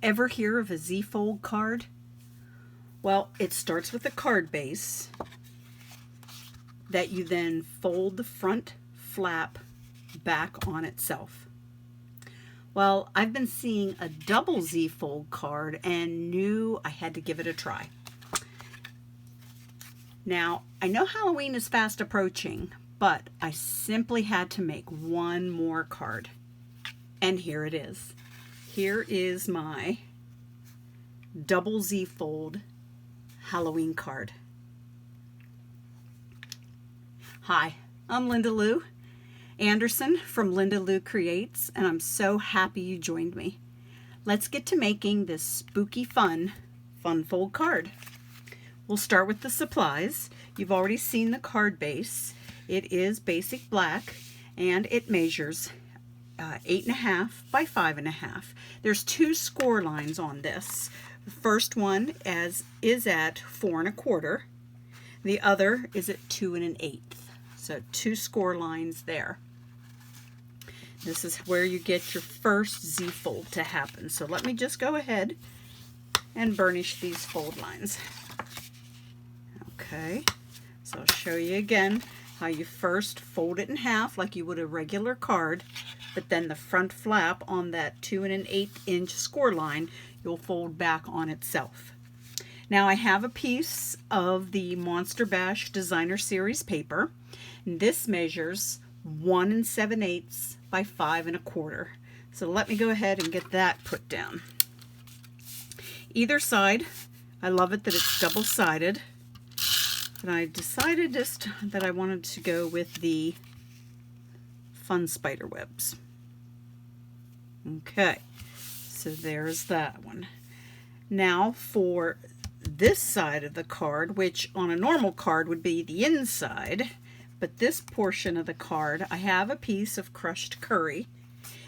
Ever hear of a Z-fold card? Well, it starts with a card base that you then fold the front flap back on itself. Well, I've been seeing a double Z-fold card and knew I had to give it a try. Now, I know Halloween is fast approaching, but I simply had to make one more card. And here it is. Here is my double Z-fold Halloween card. Hi, I'm Linda Lou Anderson from Linda Lou Creates, and I'm so happy you joined me. Let's get to making this spooky fun fold card. We'll start with the supplies. You've already seen the card base. It is basic black and it measures 8.5 by 5.5. There's 2 score lines on this. The first one is at 4 1/4. The other is at 2 1/8. So 2 score lines there. This is where you get your first Z-fold to happen. So let me just go ahead and burnish these fold lines. Okay, so I'll show you again how you first fold it in half like you would a regular card, but then the front flap on that 2 1/8" score line, you'll fold back on itself. Now I have a piece of the Monster Bash Designer Series paper. And this measures 1 7/8 by 5 1/4. So let me go ahead and get that put down. Either side, I love it that it's double-sided. And I decided just that I wanted to go with the fun spider webs. Okay, so there's that one. Now for this side of the card, which on a normal card would be the inside, but this portion of the card, I have a piece of crushed curry.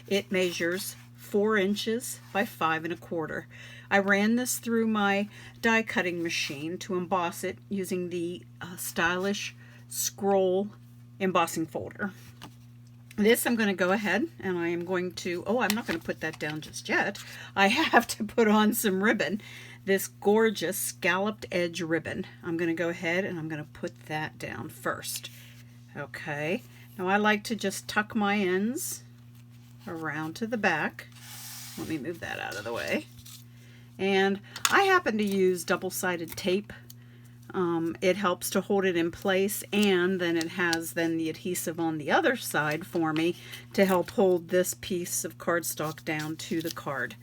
It measures 4 inches by 5 1/4. I ran this through my die cutting machine to emboss it using the stylish scroll embossing folder. This I'm going to go ahead and I am going to, I'm not going to put that down just yet. I have to put on some ribbon. This gorgeous scalloped edge ribbon. I'm going to go ahead and I'm going to put that down first. Okay, now I like to just tuck my ends around to the back. Let me move that out of the way. And I happen to use double-sided tape. It helps to hold it in place, and then it has the adhesive on the other side for me to help hold this piece of cardstock down to the card.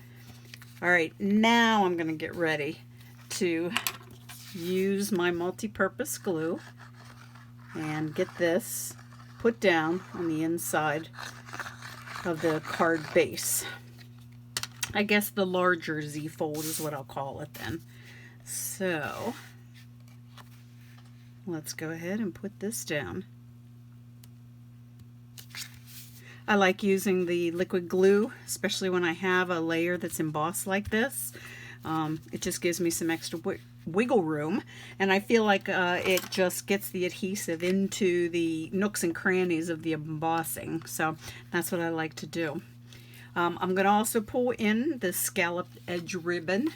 All right, now I'm going to get ready to use my multi-purpose glue and get this put down on the inside of the card base. I guess the larger Z-fold is what I'll call it then. So let's go ahead and put this down. I like using the liquid glue, especially when I have a layer that's embossed like this. It just gives me some extra wiggle room, and I feel like it just gets the adhesive into the nooks and crannies of the embossing. So that's what I like to do. I'm going to also pull in the scalloped edge ribbon,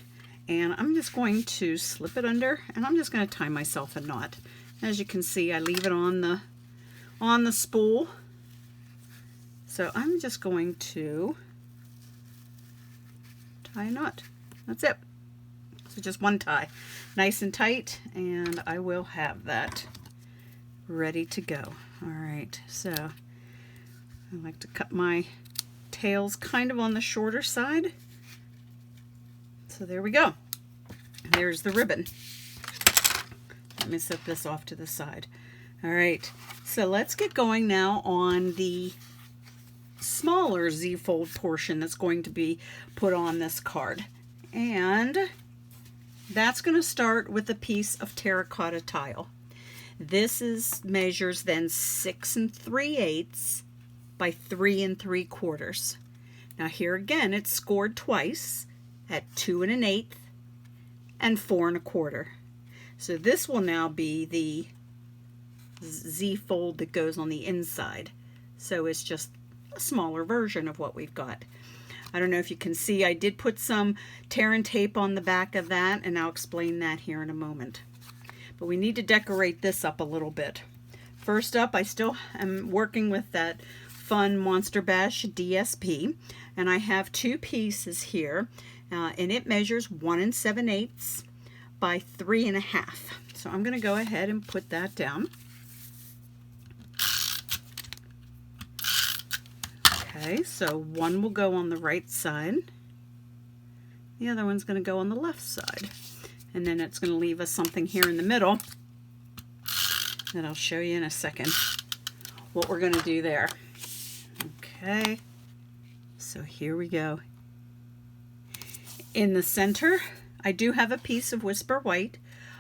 and I'm just going to slip it under, and I'm just going to tie myself a knot. As you can see, I leave it on the spool. So I'm just going to tie a knot. That's it. So just one tie, nice and tight, and I will have that ready to go. All right, so I like to cut my tails kind of on the shorter side. So there we go. There's the ribbon. Let me set this off to the side. All right, so let's get going now on the smaller Z-fold portion that's going to be put on this card. And that's going to start with a piece of terracotta tile. This measures then 6 3/8 by 3 3/4. Now here again, it's scored twice at 2 1/8 and 4 1/4. So this will now be the Z-fold that goes on the inside. So it's just a smaller version of what we've got. I don't know if you can see, I did put some tear and tape on the back of that, and I'll explain that here in a moment. But we need to decorate this up a little bit. First up, I still am working with that fun Monster Bash DSP, and I have 2 pieces here, and it measures 1 7/8 by 3 1/2. So I'm going to go ahead and put that down. Okay, so one will go on the right side. The other one's going to go on the left side. And then it's going to leave us something here in the middle that I'll show you in a second what we're going to do there. Okay, so here we go. In the center, I do have a piece of Whisper White.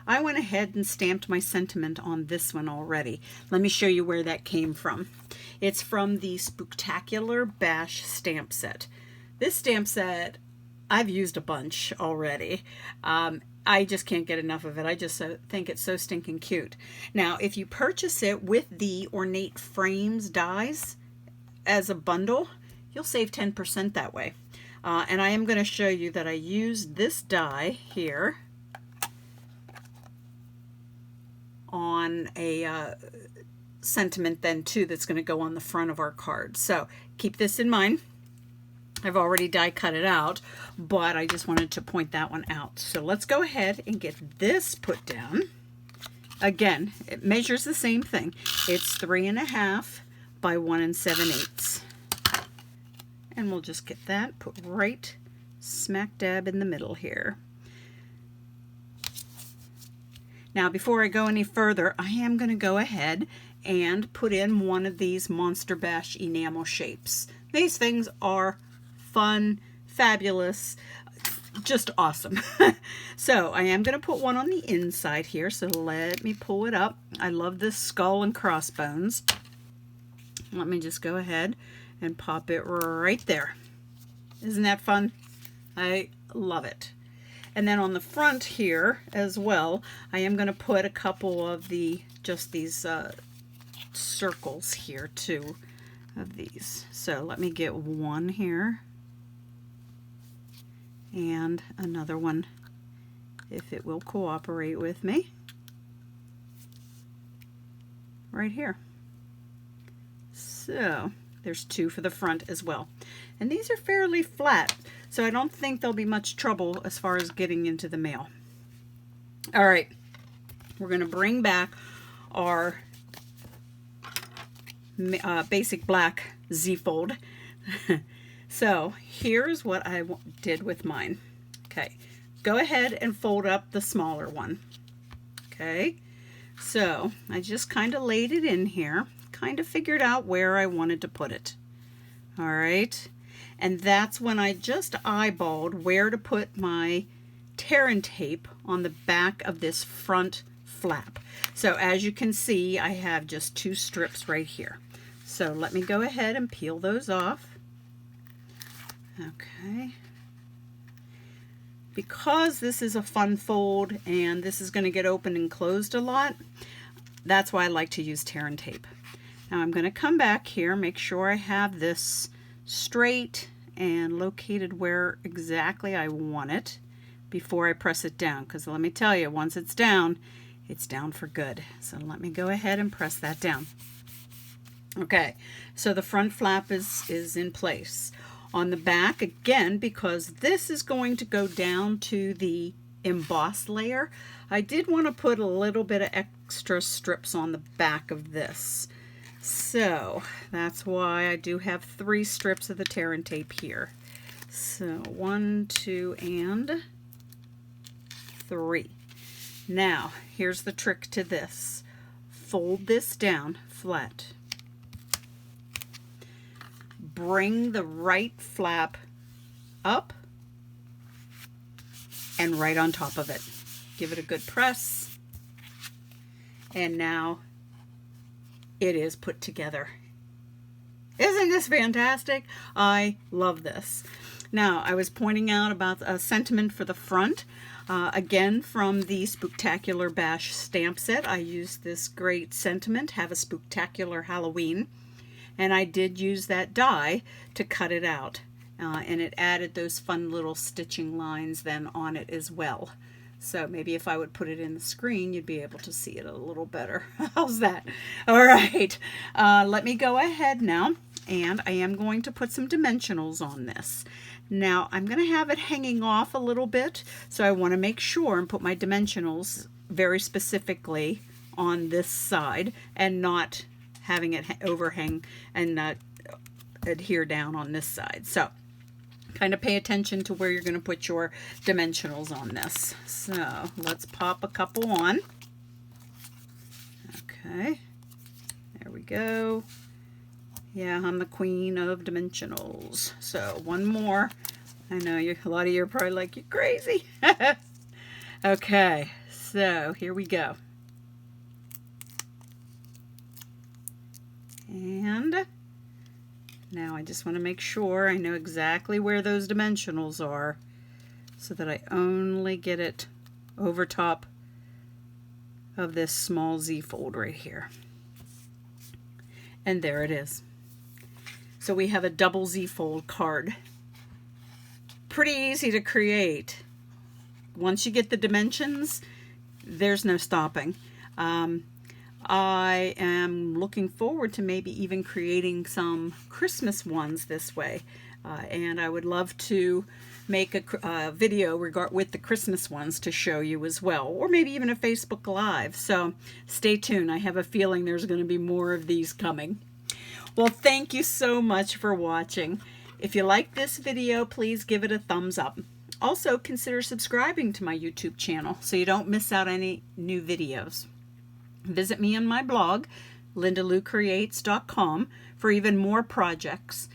I went ahead and stamped my sentiment on this one already. Let me show you where that came from. It's from the Spooktacular Bash stamp set. This stamp set, I've used a bunch already. I just can't get enough of it. I just think it's so stinking cute. Now, if you purchase it with the Ornate Frames dies as a bundle, you'll save 10% that way. And I am going to show you that I used this die here on a sentiment then too that's going to go on the front of our card. So keep this in mind. I've already die cut it out, but I just wanted to point that one out. So let's go ahead and get this put down. Again, it measures the same thing. It's 3 1/2 by 1 7/8. And we'll just get that put right smack dab in the middle here. Now, before I go any further, I am going to go ahead and put in one of these Monster Bash enamel shapes. These things are fun, fabulous, just awesome. So I am going to put one on the inside here, so let me pull it up. I love this skull and crossbones. Let me just go ahead and pop it right there. Isn't that fun? I love it. And then on the front here as well, I am going to put a couple of just these circles here too, of these. So let me get one here and another one if it will cooperate with me right here. So there's 2 for the front as well, and these are fairly flat, so I don't think there'll be much trouble as far as getting into the mail. All right, we're going to bring back our basic black Z-fold. So here's what I did with mine. Okay, go ahead and fold up the smaller one. Okay, so I just kind of laid it in here, kind of figured out where I wanted to put it. All right, and that's when I just eyeballed where to put my tear and tape on the back of this front flap. So as you can see, I have just 2 strips right here. So let me go ahead and peel those off. Okay. Because this is a fun fold and this is going to get opened and closed a lot, that's why I like to use tear and tape. Now I'm going to come back here, make sure I have this straight and located where exactly I want it before I press it down, because let me tell you, once it's down for good. So let me go ahead and press that down. Okay, so the front flap is in place. On the back, again, because this is going to go down to the embossed layer, I did want to put a little bit of extra strips on the back of this. So that's why I do have 3 strips of the tear and tape here. So 1, 2, and 3. Now, here's the trick to this. Fold this down flat. Bring the right flap up and right on top of it. Give it a good press. And now it is put together. Isn't this fantastic? I love this. Now, I was pointing out about a sentiment for the front. Again, from the Spooktacular Bash stamp set, I used this great sentiment, Have a Spooktacular Halloween. And I did use that die to cut it out. and it added those fun little stitching lines then on it as well. So maybe if I would put it in the screen, you'd be able to see it a little better. How's that? All right, let me go ahead now, and I am going to put some dimensionals on this. Now I'm going to have it hanging off a little bit, so I want to make sure and put my dimensionals very specifically on this side and not having it overhang and adhere down on this side. So kind of pay attention to where you're going to put your dimensionals on this. So let's pop a couple on. Okay, there we go. Yeah, I'm the queen of dimensionals. So one more. I know a lot of you are probably like, you're crazy. Okay, so here we go. And now I just want to make sure I know exactly where those dimensionals are so that I only get it over top of this small Z-fold right here. And there it is. So we have a double Z-fold card. Pretty easy to create. Once you get the dimensions, there's no stopping. I am looking forward to maybe even creating some Christmas ones this way. And I would love to make a video with the Christmas ones to show you as well, or maybe even a Facebook Live. So stay tuned. I have a feeling there's going to be more of these coming. Well, thank you so much for watching. If you like this video, please give it a thumbs up. Also, consider subscribing to my YouTube channel so you don't miss out any new videos. Visit me on my blog, lindaloucreates.com, for even more projects.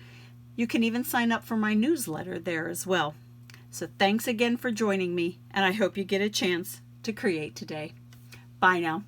You can even sign up for my newsletter there as well. So thanks again for joining me, and I hope you get a chance to create today. Bye now.